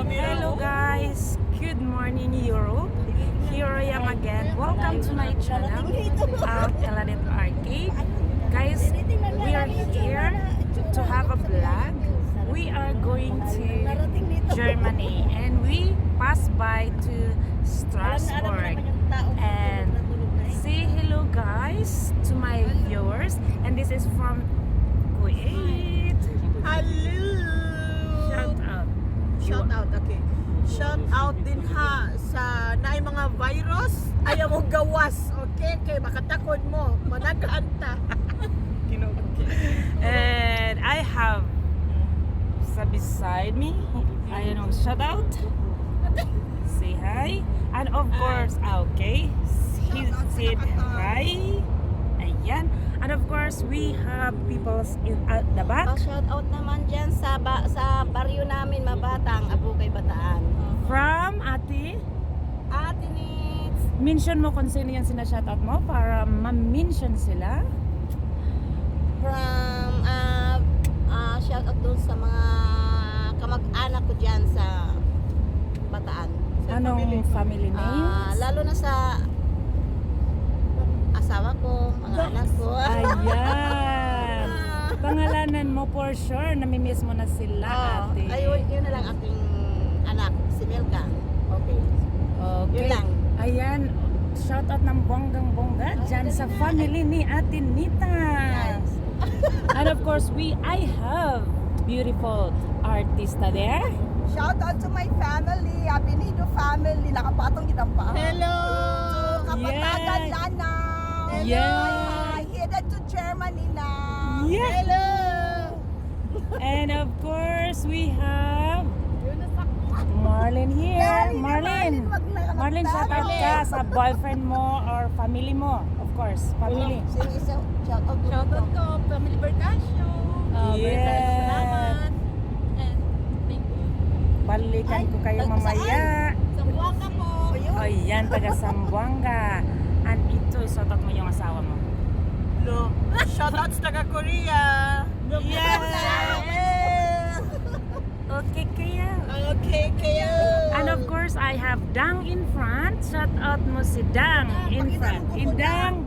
Hello guys, good morning Europe. Here I am again. Welcome to my channel, Claret Arcade. Guys, we are here to have a vlog. We are going to Germany and we pass by to Strasbourg. And say hello guys to my viewers. And this is from Kuwait. Hello! Shout out, okay. Shout out din ha sa naay mga virus, ayaw mo gawas, okay? Kay makatakod mo, managanta. And I have beside me, I know, shout out, say hi, and of course, okay, he said hi, ayan, and of course, we have people at the back. Shout out naman dyan sa baryo namin, Mabatang, Abukay, Bataan. From Ate? Ate Nits. Mention mo kung sino yung sinashoutout mo para ma-mention sila. From, shout out dun sa mga kamag-anak ko dyan sa Bataan. Anong family names? Lalo na sa asawa ko, mga anak ko. Ayan. Pangalanan mo for sure, namimiss mo na sila, ate. Ayun, yun na lang aking anak, si Melka. Okay. Yun lang. Ayan, shout out ng bonggang-bongga dyan sa family ni Ate Nita. Yes. And of course, I have beautiful artista there. Shout out to my family, Abinido family, nakapatong kitang pa. Hello! Kapatagan Yeah. Lanaw. Yeah. Hi, headed to Germany now. Yeah. Hello! And of course, we have Marlene here. Marlene, shout out ka sa boyfriend mo or family mo. Of course, family. Sino isa? Shout out ko, Family Bertasio. Yeah. Salamat. And thank you. Balikan ko kayo mamaya. Sa Buanga po. Ayan, taga Sambuanga. And ito, shout out mo yung asawa mo. No. Shout out sa taga Korea. Yes! Okay kaya. Okay, kayo. And of course, I have Dang in front. Shout out mo si Dang in front. Dang.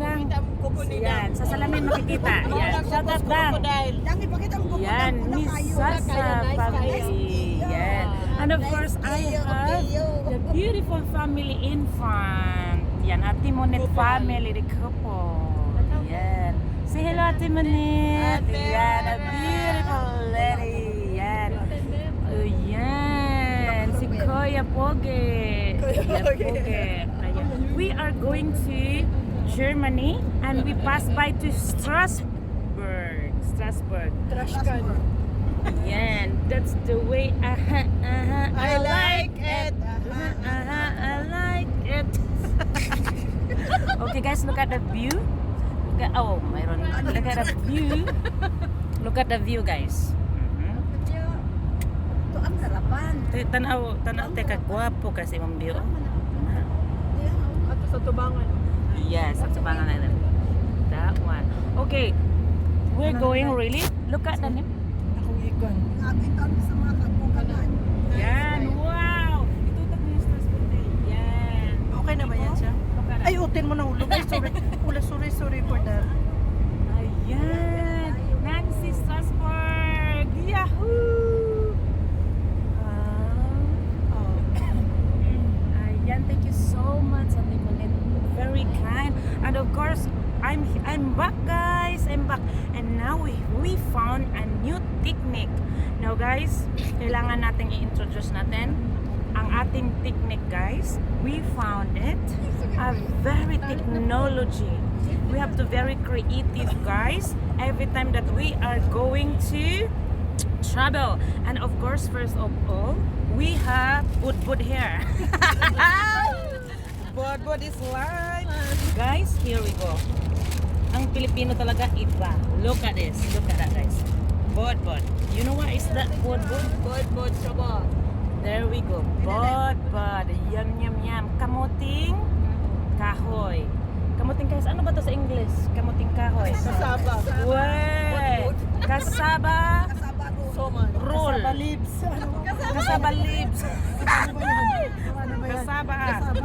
Yan, sa salamin makikita. Yan, shout out Dang. Yang ipakita mo Yan, Miss Sasa family. Yan. And of course, I have the beautiful family in front. Yan, Ate Monet family, the couple. Yan. Say hello, Ate Monet. Yan, a beautiful lady. Yan. Yan. Si Kuya Poge. Ayan. We are going to Germany and we pass by to Strasbourg. Yan. That's the way. I like it. I like it. Okay guys, look at the view. Mayroon. Look at the view. Look at the view guys. Ito ang sarapan. Tanaw teka gwapo kasi mong view. Ato sa tubangan. Yes, sa tubangan na yun. That one. Okay. We're going really. Look at the name. Grabe kami sa mga kapukanan. Yan. Wow. Itutok mo yung Strasbourg day. Yan. Okay na ba yan siya? Look at Ay, utin mo na hulog. Ay, sorry for that. Ayan. Nancy Strasbourg. Yahoo! Ayan. Thank you so much. Ate Monet. Very kind. And of course, I'm back guys. I'm back. And now we found a new technique. Now guys, kailangan nating i-introduce natin ang ating technique guys. We found it. A very technology. We have to very creative guys every time that we are going to travel. And of course, first of all, we have Budbud here. Budbud is live. Guys, here we go. Ang Pilipino talaga iba. Look at this. Look at that guys. Budbud. You know what is that Budbud? Bod, saba. There we go. Budbud. Yum. Kamuting kahoy. Kamuting kahoy. Ano ba to sa English? Kamuting kahoy. Kasaba. Wait. Kasaba Soman. Roll. Kasaba lips. Kasaba lips. Ano ba yun? Kasaba. Kasaba.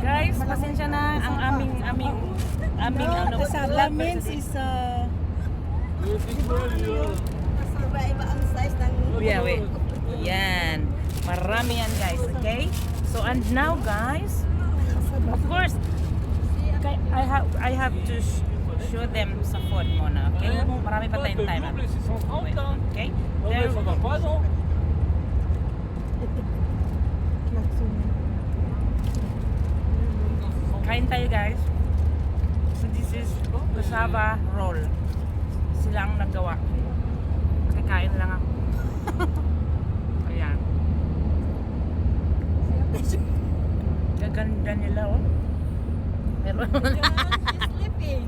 Guys, pasensya na ang aming ano. Kasaba vlog means today. is Iba-iba ang size ng Yeah, wait. Yan. Marami yan guys, okay? So and now guys, of course, I have to show them sa food muna, okay? Marami pa tayong time. Wait, okay? There we go. Kain tayo guys. So this is cassava roll. Sila ang naggawa. Kain lang ako. Ayan. Gaganda nila oh. Meron. sleeping.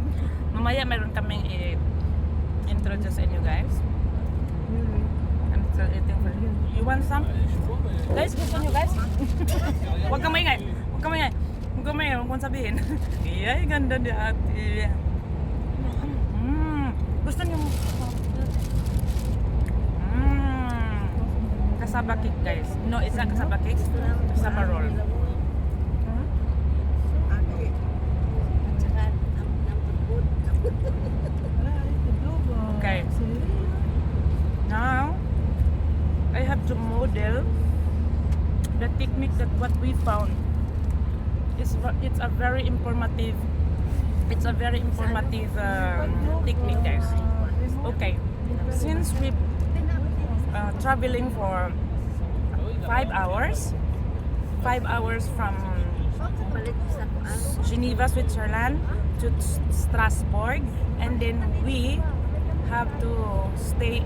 Mamaya meron kaming introduce sa inyo guys. I'm still eating for you. You want some? Guys, gusto nyo guys? Huwag kang maingay. Huwag kang maingay. Huwag kang maingay. Huwag kong sabihin. Iyay, ganda ni ate. Gusto nyo? Kasaba cake guys. No, it's not kasaba cake. Kasaba roll. Okay. Now, I have to model the technique that what we found. It's a very informative. It's a very informative technique, guys. Okay. Since we traveling for 5 hours, 5 hours from Geneva, Switzerland to Strasbourg, and then we have to stay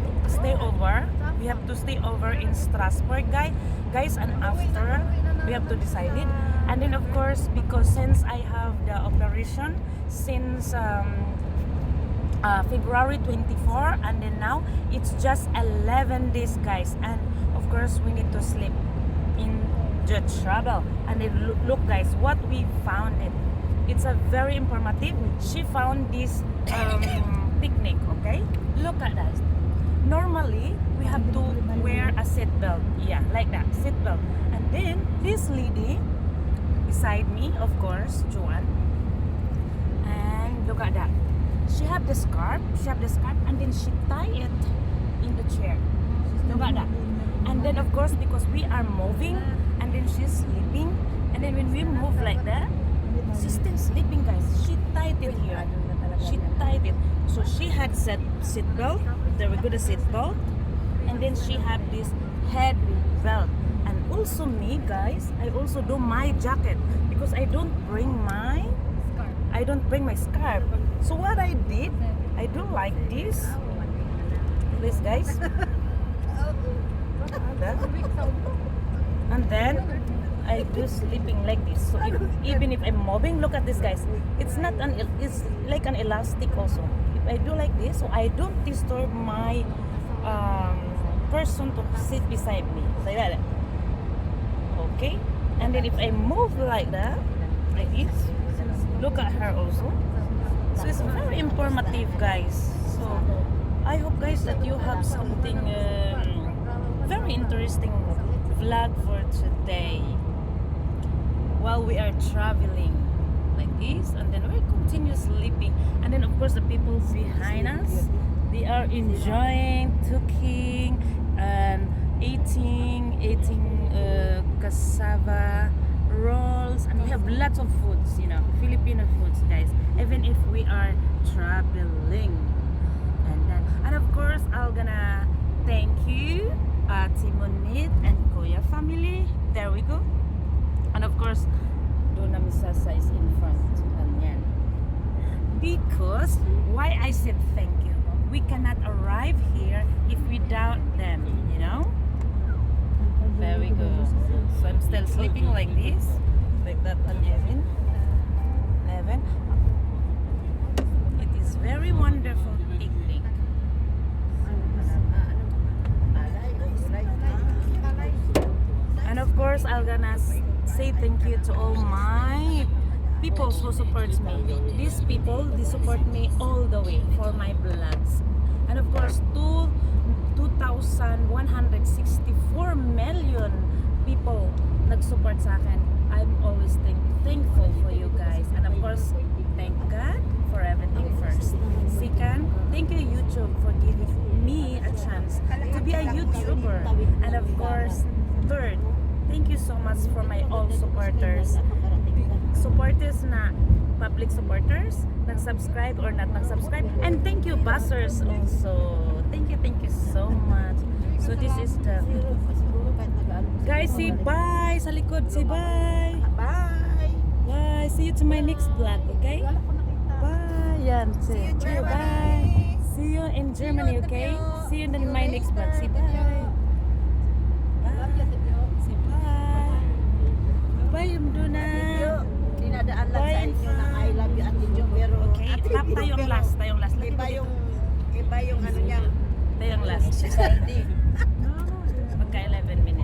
over. We have to stay over in Strasbourg, guys, and after we have to decide it. And then of course, because since I have the operation since February 24, and then now it's just 11 days, guys, and of course we need to sleep in the travel. And then look guys, what we found it. It's a very informative. She found this technique, okay? Look at that. Normally, we have to wear a seat belt. Yeah, like that, seat belt. And then, this lady beside me, of course, Joanne. And look at that. She have the scarf, and then she tie it in the chair. Look at that. And then, of course, because we are moving, and then she's sleeping, and then when we move like that, she's still sleeping, guys. She tied it here. She tied it. So she had seat belt. There we go, the seat belt. And then she had this head belt. And also me, guys, I also do my jacket because I don't bring my scarf. So what I did, I do like this. This, guys. And then I do sleeping like this. So even if I'm moving, look at this, guys. It's like an elastic also. If I do like this, so I don't disturb my person to sit beside me. Like that. Okay. And then if I move like that, like this, look at her also. So it's very informative, guys. So I hope, guys, that you have something very interesting vlog for today. While we are traveling like this, and then we continue sleeping, and then of course the people behind us, they are enjoying cooking and eating cassava rolls, and we have lots of foods, Filipino foods, guys, even if we are traveling. And of course I'm gonna thank you Timonit and Kuya family. There we go. And of course, Dona Misasa is in front. Ganyan. Because, why I said thank you? We cannot arrive here if without them, There we go. So I'm still sleeping like this. Like that on Evan. It is very wonderful picnic. And of course, I'm gonna say thank you to all my people who supports me. These people, they support me all the way for my vlogs. And of course, two 1,164 million people nag-support sa akin. I'm always thankful for you guys. And of course, thank God for everything first. Second, thank you YouTube for giving me a chance to be a YouTuber. And of course, third, thank you so much for my all supporters. Supporters na public supporters, nag-subscribe or not nag-subscribe. And thank you buzzers also. Thank you so much. So this is the... Guys, say bye sa likod. Say bye. Bye! Bye. See you to my next vlog, okay? Bye. Yan. Say bye. See you in Germany, okay? See you in my next vlog. Say bye. Bye. Say bye. Bye, Yumduna. Dinadaan lang sa inyo na I love you, Ate Jo, pero Okay, tap tayong last. iba yung ano niya, Tayong last. society. Pagka 11 minutes.